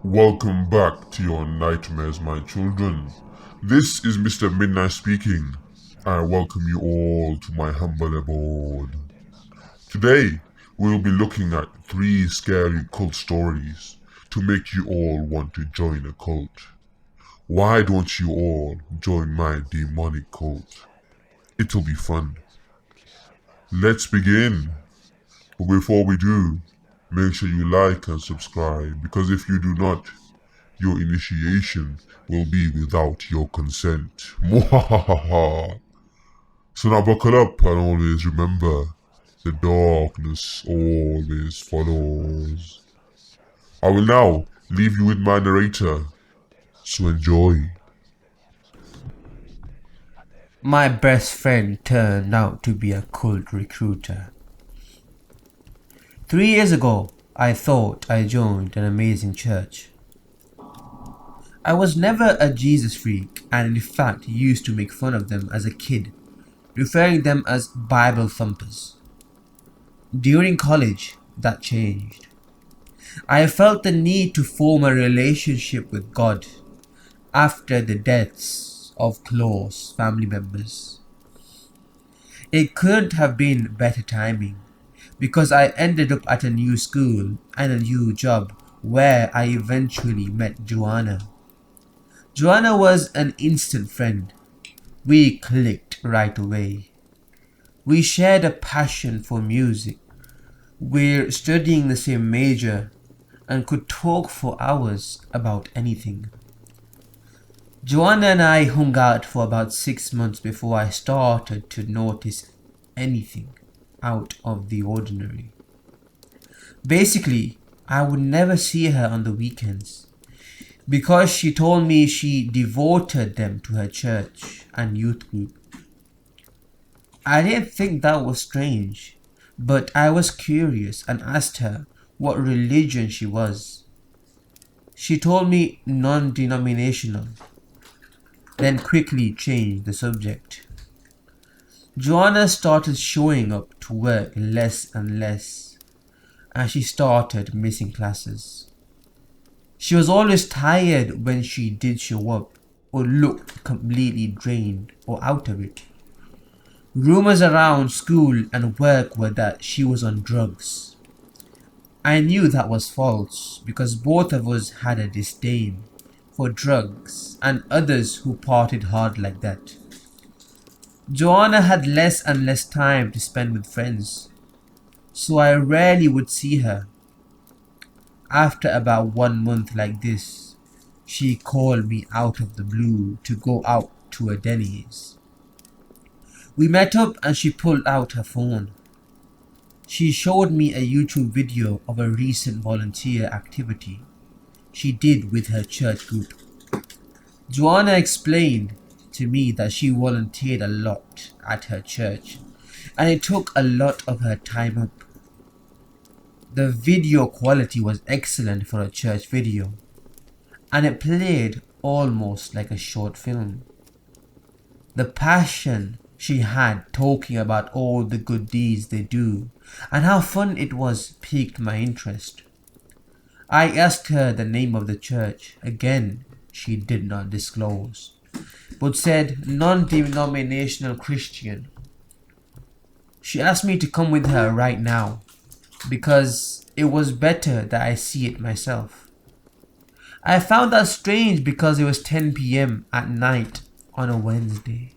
Welcome back to your nightmares, my children. This is Mr. Midnight speaking. I welcome you all to my humble abode. Today, we'll be looking at 3 scary cult stories to make you all want to join a cult. Why don't you all join my demonic cult? It'll be fun. Let's begin. But before we do, make sure you like and subscribe, because if you do not, your initiation will be without your consent. Mwahaha. So now buckle up and always remember, the darkness always follows. I will now leave you with my narrator, so enjoy. My best friend turned out to be a cult recruiter. 3 years ago, I thought I joined an amazing church. I was never a Jesus freak and in fact used to make fun of them as a kid, referring them as Bible thumpers. During college, that changed. I felt the need to form a relationship with God after the deaths of close family members. It couldn't have been better timing, because I ended up at a new school and a new job where I eventually met Joanna. Joanna was an instant friend. We clicked right away. We shared a passion for music. We're studying the same major and could talk for hours about anything. Joanna and I hung out for about 6 months before I started to notice anything out of the ordinary. Basically, I would never see her on the weekends because she told me she devoted them to her church and youth group. I didn't think that was strange, but I was curious and asked her what religion she was. She told me non-denominational, then quickly changed the subject. Joanna started showing up to work less and less, and she started missing classes. She was always tired when she did show up, or looked completely drained or out of it. Rumors around school and work were that she was on drugs. I knew that was false because both of us had a disdain for drugs and others who partied hard like that. Joanna had less and less time to spend with friends, so I rarely would see her. After about 1 month like this, she called me out of the blue to go out to a Denny's. We met up and she pulled out her phone. She showed me a YouTube video of a recent volunteer activity she did with her church group. Joanna explained to me that she volunteered a lot at her church and it took a lot of her time up. The video quality was excellent for a church video, and it played almost like a short film. The passion she had talking about all the good deeds they do and how fun it was piqued my interest. I asked her the name of the church. Again, she did not disclose, but said non-denominational Christian. She asked me to come with her right now, because it was better that I see it myself. I found that strange because it was 10 p.m. at night on a Wednesday.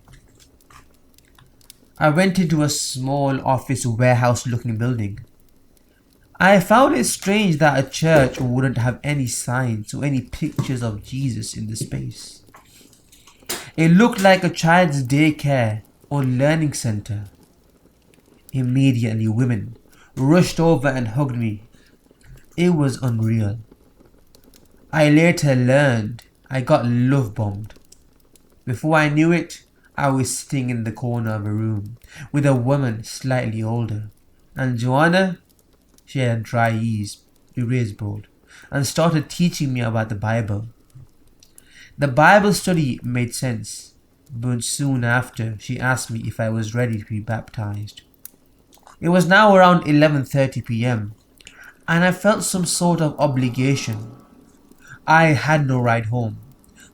I went into a small office warehouse looking building. I found it strange that a church wouldn't have any signs or any pictures of Jesus in the space. It looked like a child's daycare or learning center. Immediately women rushed over and hugged me. It was unreal. I later learned I got love bombed. Before I knew it, I was sitting in the corner of a room with a woman slightly older, and Joanna, she had a dry erase board and started teaching me about the Bible. The Bible study made sense, but soon after she asked me if I was ready to be baptized. It was now around 11:30 p.m. and I felt some sort of obligation. I had no ride home,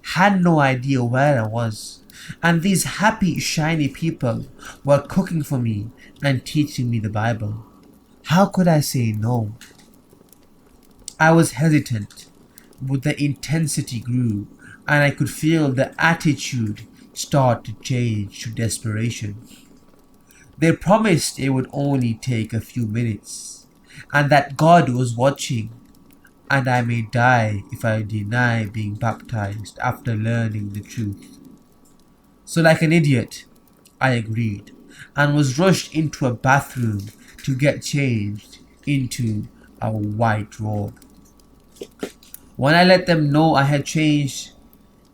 had no idea where I was, and these happy, shiny people were cooking for me and teaching me the Bible. How could I say no? I was hesitant, but the intensity grew, and I could feel the attitude start to change to desperation. They promised it would only take a few minutes, and that God was watching, and I may die if I deny being baptized after learning the truth. So, like an idiot, I agreed and was rushed into a bathroom to get changed into a white robe. When I let them know I had changed,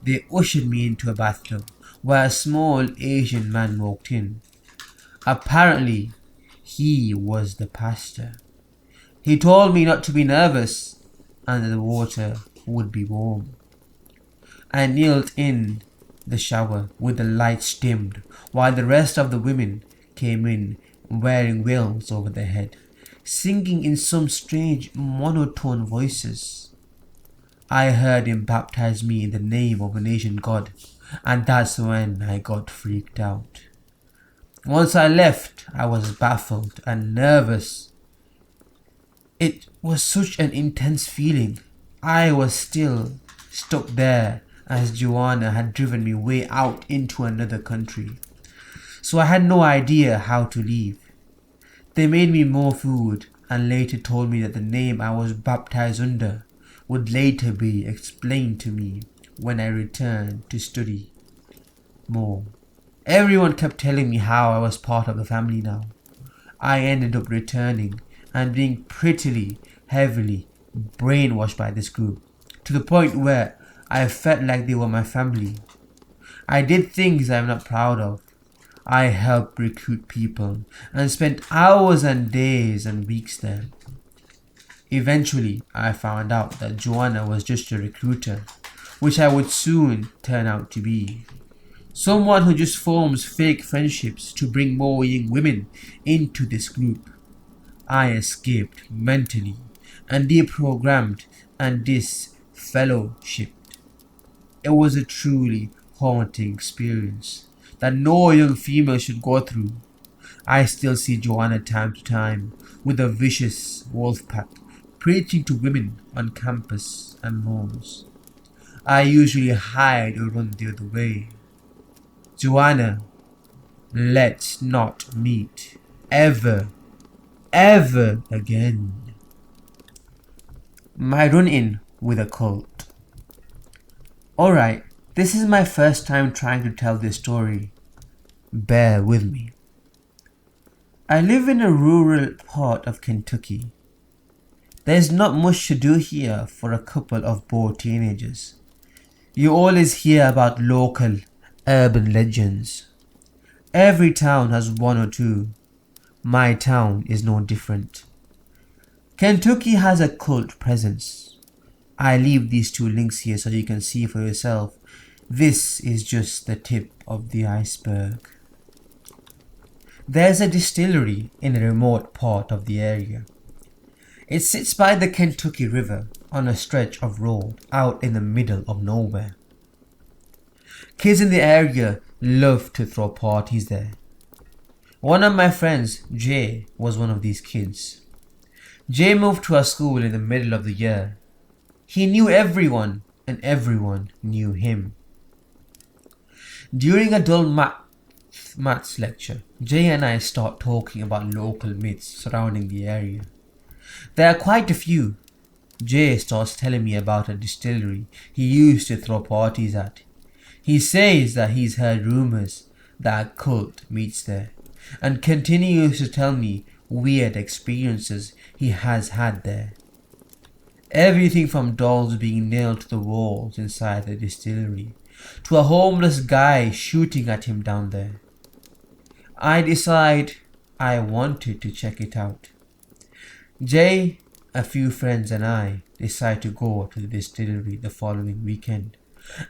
they ushered me into a bathtub where a small Asian man walked in. Apparently, he was the pastor. He told me not to be nervous and that the water would be warm. I knelt in the shower with the lights dimmed while the rest of the women came in wearing veils over their head, singing in some strange monotone voices. I heard him baptize me in the name of an Asian god, and that's when I got freaked out. Once I left, I was baffled and nervous. It was such an intense feeling. I was still stuck there as Joanna had driven me way out into another country. So I had no idea how to leave. They made me more food and later told me that the name I was baptized under would later be explained to me when I returned to study more. Everyone kept telling me how I was part of the family now. I ended up returning and being prettily heavily brainwashed by this group, to the point where I felt like they were my family. I did things I'm not proud of. I helped recruit people and spent hours and days and weeks there. Eventually, I found out that Joanna was just a recruiter, which I would soon turn out to be. Someone who just forms fake friendships to bring more young women into this group. I escaped mentally and deprogrammed and disfellowshipped. It was a truly haunting experience that no young female should go through. I still see Joanna time to time with a vicious wolf pack preaching to women on campus and malls. I usually hide or run the other way. Joanna, let's not meet ever again. My run-in with a cult. Alright, this is my first time trying to tell this story. Bear with me. I live in a rural part of Kentucky. There's not much to do here for a couple of bored teenagers. You always hear about local urban legends. Every town has one or two. My town is no different. Kentucky has a cult presence. I leave these two links here so you can see for yourself. This is just the tip of the iceberg. There's a distillery in a remote part of the area. It sits by the Kentucky River on a stretch of road out in the middle of nowhere. Kids in the area love to throw parties there. One of my friends, Jay, was one of these kids. Jay moved to our school in the middle of the year. He knew everyone and everyone knew him. During a dull maths lecture, Jay and I start talking about local myths surrounding the area. There are quite a few. Jay starts telling me about a distillery he used to throw parties at. He says that he's heard rumors that a cult meets there, and continues to tell me weird experiences he has had there. Everything from dolls being nailed to the walls inside the distillery, to a homeless guy shooting at him down there. I decide I wanted to check it out. Jay, a few friends and I decide to go to the distillery the following weekend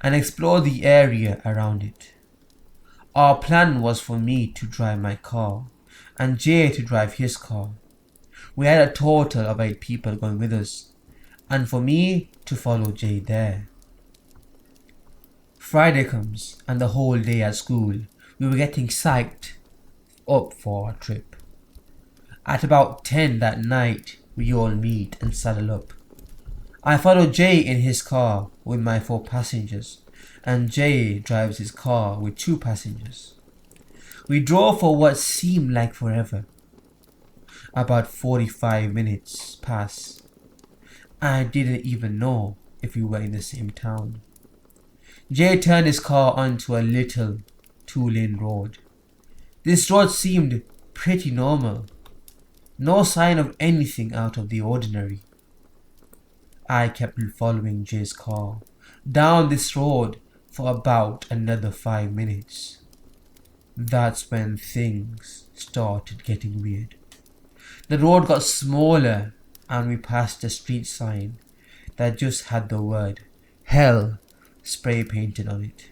and explore the area around it. Our plan was for me to drive my car and Jay to drive his car. We had a total of 8 people going with us, and for me to follow Jay there. Friday comes, and the whole day at school, we were getting psyched up for our trip. At about 10 that night, we all meet and saddle up. I follow Jay in his car with my 4 passengers, and Jay drives his car with 2 passengers. We drove for what seemed like forever. About 45 minutes pass. I didn't even know if we were in the same town. Jay turned his car onto a little 2-lane road. This road seemed pretty normal. No sign of anything out of the ordinary. I kept following Jay's car down this road for about another 5 minutes. That's when things started getting weird. The road got smaller and we passed a street sign that just had the word Hell spray painted on it.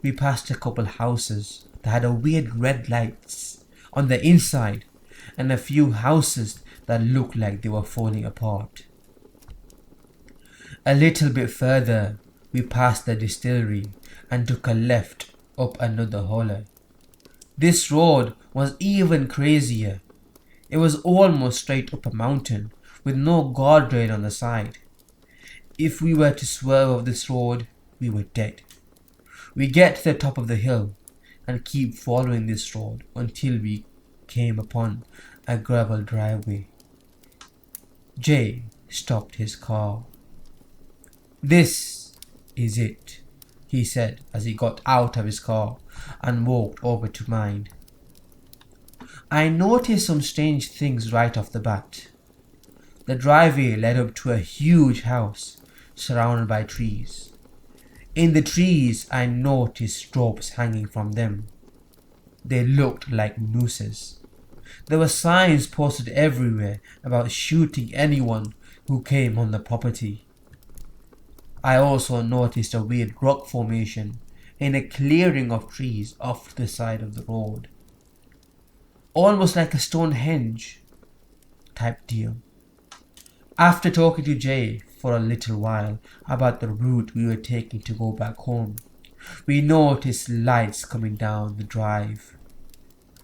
We passed a couple houses that had a weird red lights on the inside and a few houses that looked like they were falling apart. A little bit further, we passed the distillery and took a left up another holler. This road was even crazier. It was almost straight up a mountain with no guardrail on the side. If we were to swerve off this road, we were dead. We get to the top of the hill and keep following this road until we came upon a gravel driveway. Jay stopped his car. "This is it," he said as he got out of his car and walked over to mine. I noticed some strange things right off the bat. The driveway led up to a huge house surrounded by trees. In the trees, I noticed ropes hanging from them. They looked like nooses. There were signs posted everywhere about shooting anyone who came on the property. I also noticed a weird rock formation in a clearing of trees off the side of the road. Almost like a Stonehenge type deal. After talking to Jay for a little while about the route we were taking to go back home, we noticed lights coming down the drive.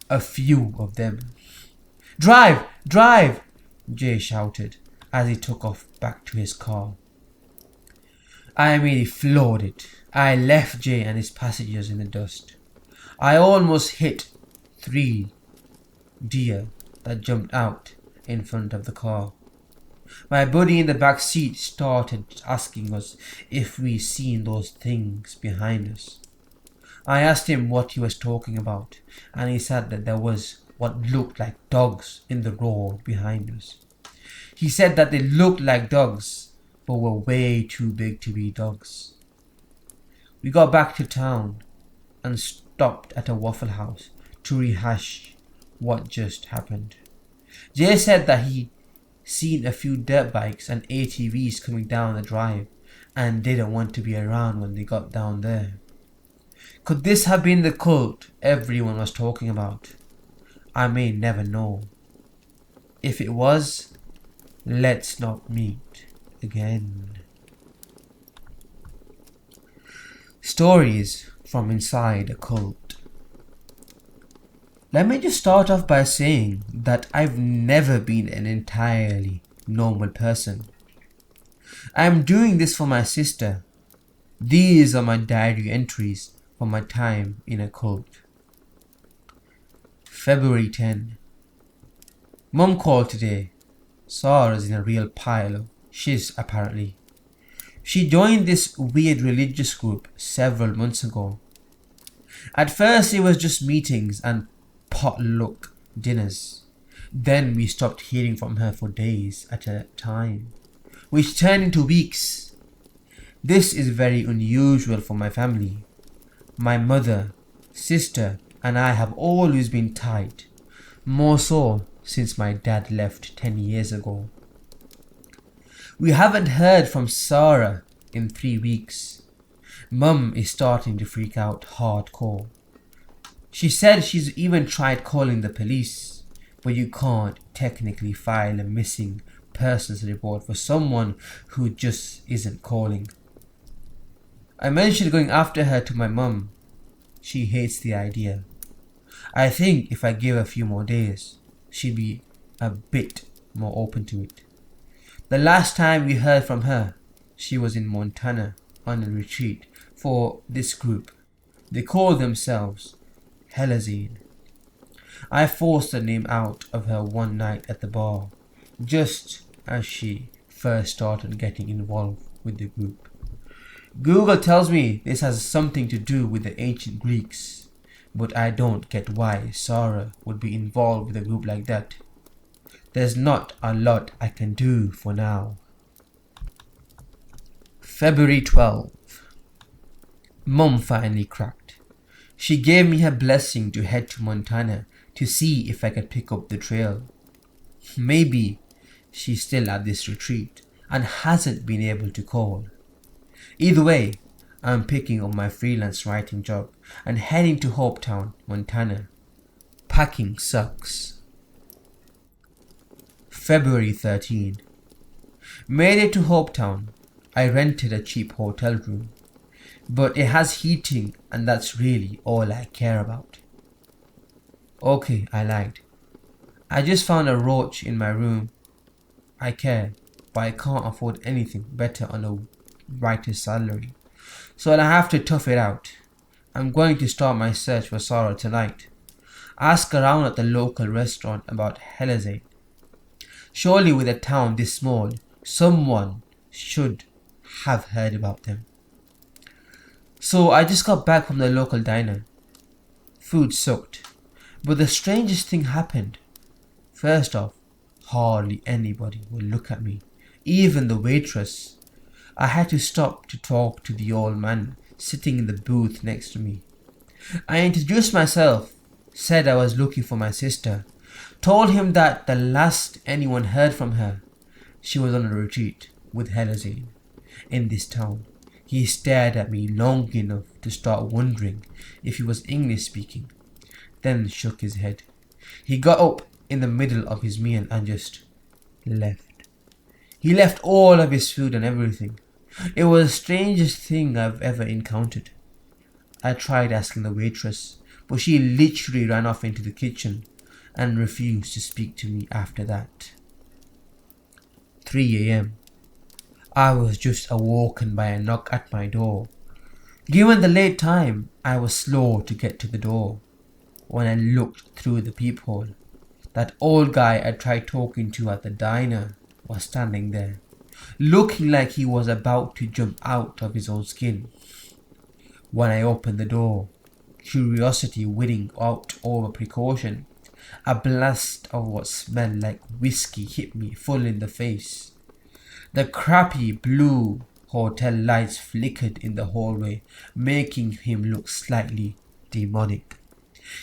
A few of them. "Drive! Drive!" Jay shouted as he took off back to his car. I immediately floored it. I left Jay and his passengers in the dust. I almost hit 3 deer that jumped out in front of the car. My buddy in the back seat started asking us if we seen those things behind us. I asked him what he was talking about, and he said that there was what looked like dogs in the road behind us. He said that they looked like dogs, but were way too big to be dogs. We got back to town and stopped at a Waffle House to rehash what just happened. Jay said that he seen a few dirt bikes and ATVs coming down the drive and didn't want to be around when they got down there. Could this have been the cult everyone was talking about? I may never know. If it was, let's not meet again. Stories from inside a cult. Let me just start off by saying that I've never been an entirely normal person. I'm doing this for my sister. These are my diary entries from my time in a cult. February 10. Mum called today. Sarah's in a real pile of shiz apparently. She joined this weird religious group several months ago. At first it was just meetings and potluck dinners. Then we stopped hearing from her for days at a time, which turned into weeks. This is very unusual for my family. My mother, sister and I have always been tight, more so since my dad left 10 years ago. We haven't heard from Sarah in 3 weeks. Mum is starting to freak out hardcore. She said she's even tried calling the police, but you can't technically file a missing person's report for someone who just isn't calling. I mentioned going after her to my mum. She hates the idea. I think if I give her a few more days, she'd be a bit more open to it. The last time we heard from her, she was in Montana on a retreat for this group. They call themselves Helazine. I forced the name out of her one night at the bar, just as she first started getting involved with the group. Google tells me this has something to do with the ancient Greeks, but I don't get why Sarah would be involved with a group like that. There's not a lot I can do for now. February 12. Mum finally cracked. She gave me her blessing to head to Montana to see if I could pick up the trail. Maybe she's still at this retreat and hasn't been able to call. Either way, I'm picking up my freelance writing job and heading to Hopetown, Montana. Packing sucks. February 13. Made it to Hopetown. I rented a cheap hotel room, but it has heating and that's really all I care about. Okay, I lied. I just found a roach in my room. I care, but I can't afford anything better on a writer's salary, so I'll have to tough it out. I'm going to start my search for Sarah tonight. Ask around at the local restaurant about Helazade. Surely with a town this small, someone should have heard about them. So I just got back from the local diner. Food sucked, but the strangest thing happened. First off, hardly anybody would look at me, even the waitress. I had to stop to talk to the old man sitting in the booth next to me. I introduced myself, said I was looking for my sister, told him that the last anyone heard from her, she was on a retreat with Helazine in this town. He stared at me long enough to start wondering if he was English speaking, then shook his head. He got up in the middle of his meal and just left. He left all of his food and everything. It was the strangest thing I've ever encountered. I tried asking the waitress, but she literally ran off into the kitchen and refused to speak to me after that. 3 a.m. I was just awoken by a knock at my door. Given the late time, I was slow to get to the door. When I looked through the peephole, that old guy I tried talking to at the diner was standing there, looking like he was about to jump out of his own skin. When I opened the door, curiosity winning out over precaution, a blast of what smelled like whiskey hit me full in the face. The crappy blue hotel lights flickered in the hallway, making him look slightly demonic.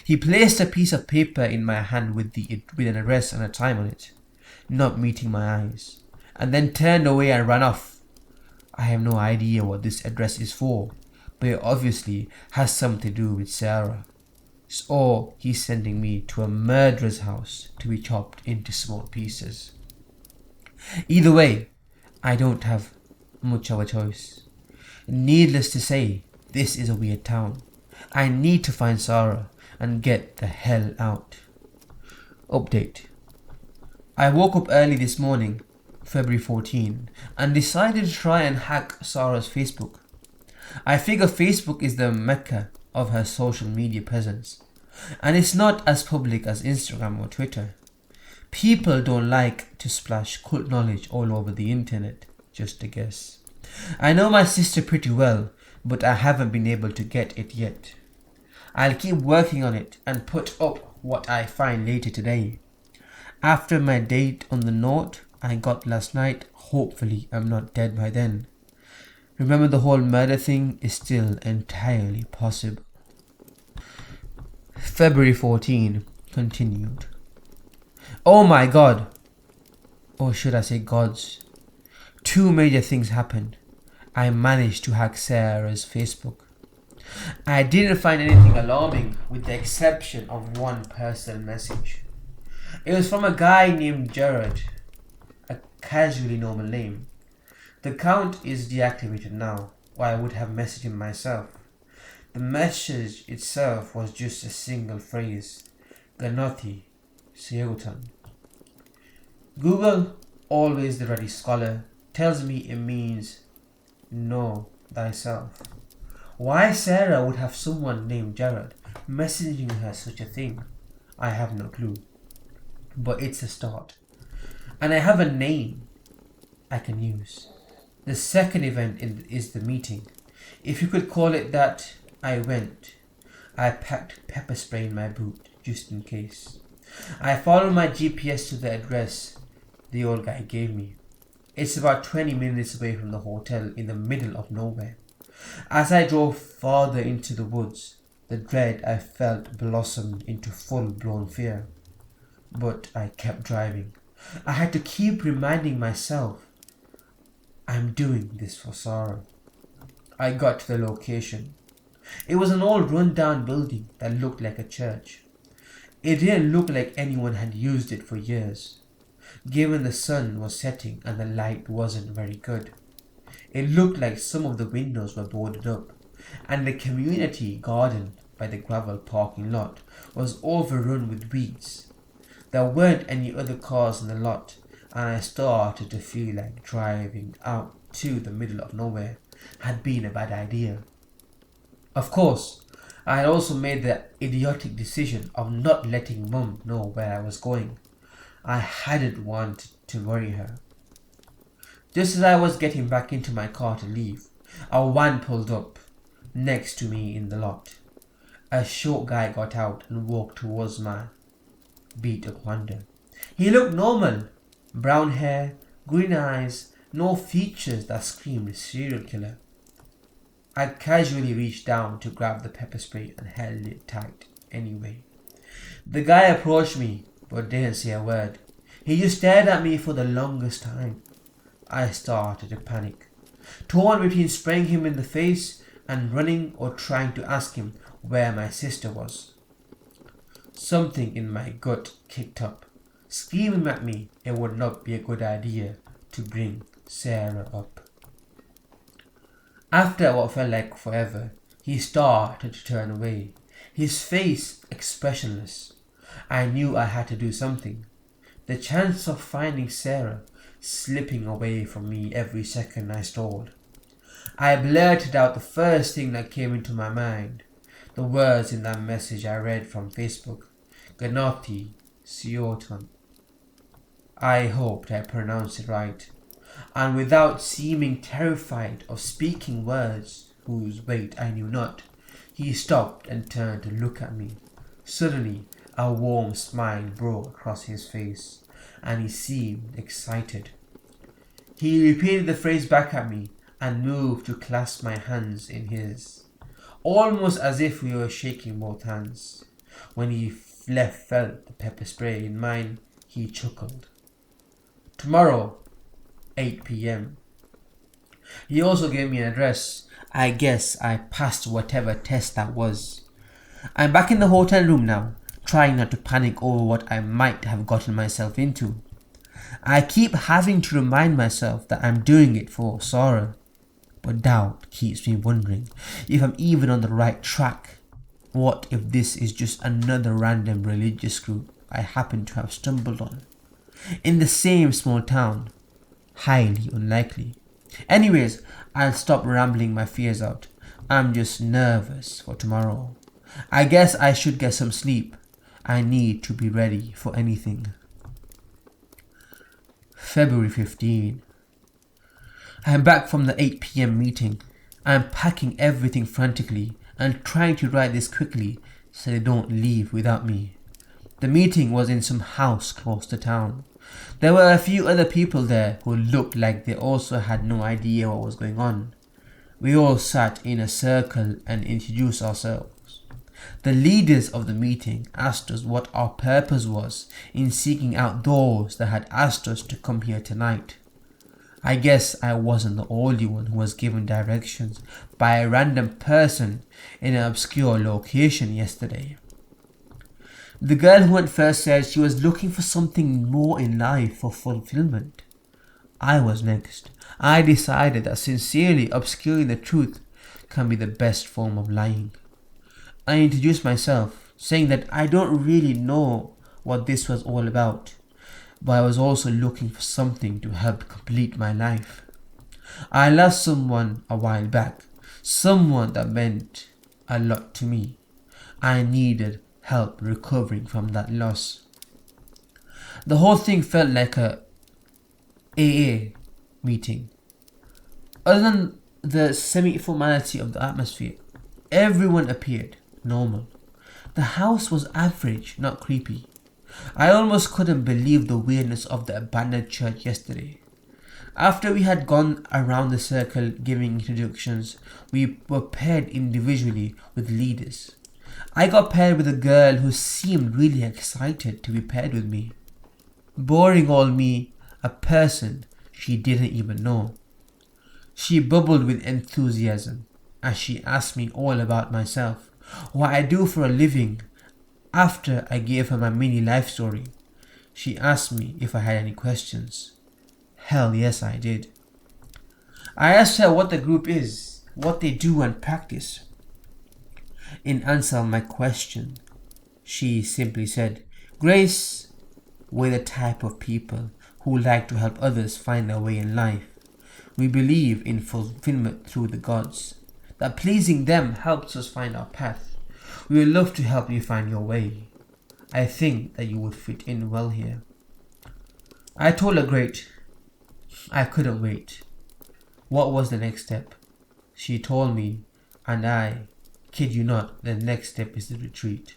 He placed a piece of paper in my hand with an address and a time on it, not meeting my eyes, and then turned away and ran off. I have no idea what this address is for, but it obviously has something to do with Sarah. Or he's sending me to a murderer's house to be chopped into small pieces. Either way, I don't have much of a choice. Needless to say, this is a weird town. I need to find Sarah and get the hell out. Update. I woke up early this morning, February 14, and decided to try and hack Sarah's Facebook. I figure Facebook is the mecca of her social media presence, and it's not as public as Instagram or Twitter. People don't like to splash cult knowledge all over the internet, just a guess. I know my sister pretty well, but I haven't been able to get it yet. I'll keep working on it and put up what I find later today. After my date on the note I got last night, hopefully I'm not dead by then. Remember, the whole murder thing is still entirely possible. February 14 continued. Oh my god! Or should I say gods? 2 major things happened. I managed to hack Sarah's Facebook. I didn't find anything alarming with the exception of one personal message. It was from a guy named Jared, a casually normal name. The account is deactivated now, or I would have messaged him myself. The message itself was just a single phrase, Ganoti Seutan. Google, always the ready scholar, tells me it means know thyself. Why Sarah would have someone named Jared messaging her such a thing, I have no clue. But it's a start. And I have a name I can use. The second event is the meeting. If you could call it that, I went. I packed pepper spray in my boot, just in case. I followed my GPS to the address the old guy gave me. It's about 20 minutes away from the hotel in the middle of nowhere. As I drove farther into the woods, the dread I felt blossomed into full-blown fear. But I kept driving. I had to keep reminding myself, I'm doing this for Sarah. I got to the location. It was an old run-down building that looked like a church. It didn't look like anyone had used it for years, given the sun was setting and the light wasn't very good. It looked like some of the windows were boarded up, and the community garden by the gravel parking lot was overrun with weeds. There weren't any other cars in the lot, and I started to feel like driving out to the middle of nowhere had been a bad idea. Of course, I had also made the idiotic decision of not letting Mum know where I was going. I hadn't wanted to worry her. Just as I was getting back into my car to leave, a van pulled up next to me in the lot. A short guy got out and walked towards my beat-up Honda. He looked normal. Brown hair, green eyes, no features that screamed serial killer. I casually reached down to grab the pepper spray and held it tight anyway. The guy approached me but didn't say a word. He just stared at me for the longest time. I started to panic, torn between spraying him in the face and running or trying to ask him where my sister was. Something in my gut kicked up, screaming at me it would not be a good idea to bring Sarah up. After what felt like forever, he started to turn away, his face expressionless. I knew I had to do something. The chance of finding Sarah slipping away from me every second I stalled. I blurted out the first thing that came into my mind, the words in that message I read from Facebook, Ganoti Siotan. I hoped I pronounced it right, and without seeming terrified of speaking words whose weight I knew not, he stopped and turned to look at me. Suddenly, a warm smile broke across his face, and he seemed excited. He repeated the phrase back at me and moved to clasp my hands in his, almost as if we were shaking both hands. When he felt the pepper spray in mine, he chuckled. Tomorrow, 8 p.m. He also gave me an address. I guess I passed whatever test that was. I'm back in the hotel room now, trying not to panic over what I might have gotten myself into. I keep having to remind myself that I'm doing it for Sarah, but doubt keeps me wondering if I'm even on the right track. What if this is just another random religious group I happen to have stumbled on? In the same small town. Highly unlikely. Anyways, I'll stop rambling my fears out. I'm just nervous for tomorrow. I guess I should get some sleep. I need to be ready for anything. February 15. I'm back from the 8 p.m. meeting. I'm packing everything frantically and trying to write this quickly so they don't leave without me. The meeting was in some house close to town. There were a few other people there who looked like they also had no idea what was going on. We all sat in a circle and introduced ourselves. The leaders of the meeting asked us what our purpose was in seeking out those that had asked us to come here tonight. I guess I wasn't the only one who was given directions by a random person in an obscure location yesterday. The girl who went first said she was looking for something more in life for fulfillment. I was next. I decided that sincerely obscuring the truth can be the best form of lying. I introduced myself, saying that I don't really know what this was all about, but I was also looking for something to help complete my life. I lost someone a while back, someone that meant a lot to me. I needed help recovering from that loss. The whole thing felt like a AA meeting. Other than the semi-formality of the atmosphere, everyone appeared normal. The house was average, not creepy. I almost couldn't believe the weirdness of the abandoned church yesterday. After we had gone around the circle giving introductions, we were paired individually with leaders. I got paired with a girl who seemed really excited to be paired with me. Boring old me, a person she didn't even know. She bubbled with enthusiasm as she asked me all about myself, what I do for a living. After I gave her my mini life story, she asked me if I had any questions. Hell yes, I did. I asked her what the group is, what they do and practice. In answer to my question, she simply said, Grace, we're the type of people who like to help others find their way in life. We believe in fulfillment through the gods, that pleasing them helps us find our path. We would love to help you find your way. I think that you would fit in well here. I told her great. I couldn't wait. What was the next step? She told me, and I kid you not, the next step is the retreat.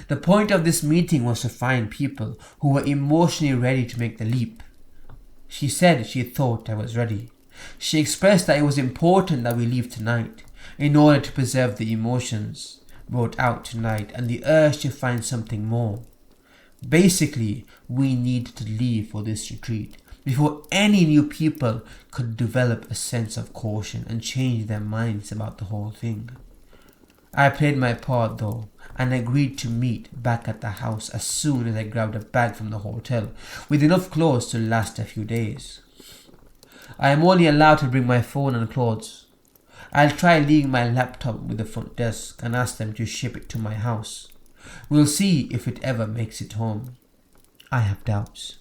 The point of this meeting was to find people who were emotionally ready to make the leap. She said she thought I was ready. She expressed that it was important that we leave tonight in order to preserve the emotions brought out tonight and the urge to find something more. Basically, we needed to leave for this retreat before any new people could develop a sense of caution and change their minds about the whole thing. I played my part though and agreed to meet back at the house as soon as I grabbed a bag from the hotel with enough clothes to last a few days. I am only allowed to bring my phone and clothes. I'll try leaving my laptop with the front desk and ask them to ship it to my house. We'll see if it ever makes it home. I have doubts.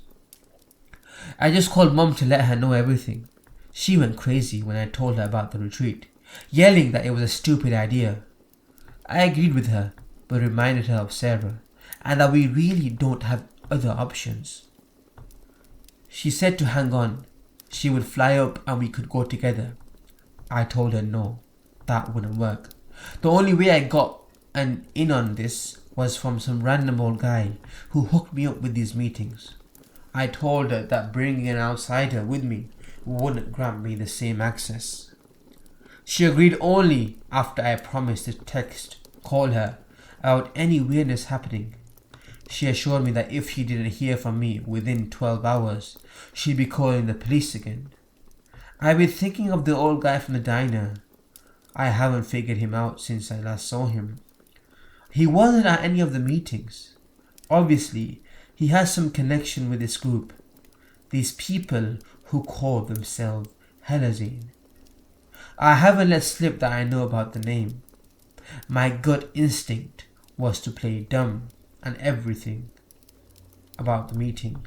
I just called Mom to let her know everything. She went crazy when I told her about the retreat, yelling that it was a stupid idea. I agreed with her, but reminded her of Sarah, and that we really don't have other options. She said to hang on. She would fly up and we could go together. I told her no, that wouldn't work. The only way I got an in on this was from some random old guy who hooked me up with these meetings. I told her that bringing an outsider with me wouldn't grant me the same access. She agreed only after I promised to call her about any weirdness happening. She assured me that if she didn't hear from me within 12 hours, she'd be calling the police again. I've been thinking of the old guy from the diner. I haven't figured him out since I last saw him. He wasn't at any of the meetings. Obviously, he has some connection with this group. These people who call themselves Helazine. I haven't let slip that I know about the name. My gut instinct was to play dumb and everything about the meeting.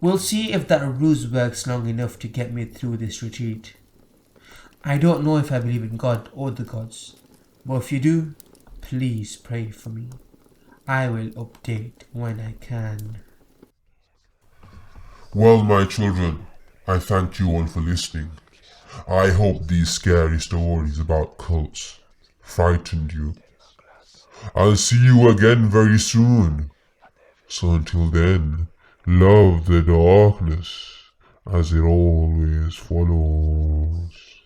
We'll see if that ruse works long enough to get me through this retreat. I don't know if I believe in God or the gods, but if you do, please pray for me. I will update when I can. Well, my children, I thank you all for listening. I hope these scary stories about cults frightened you. I'll see you again very soon. So until then, love the darkness as it always follows.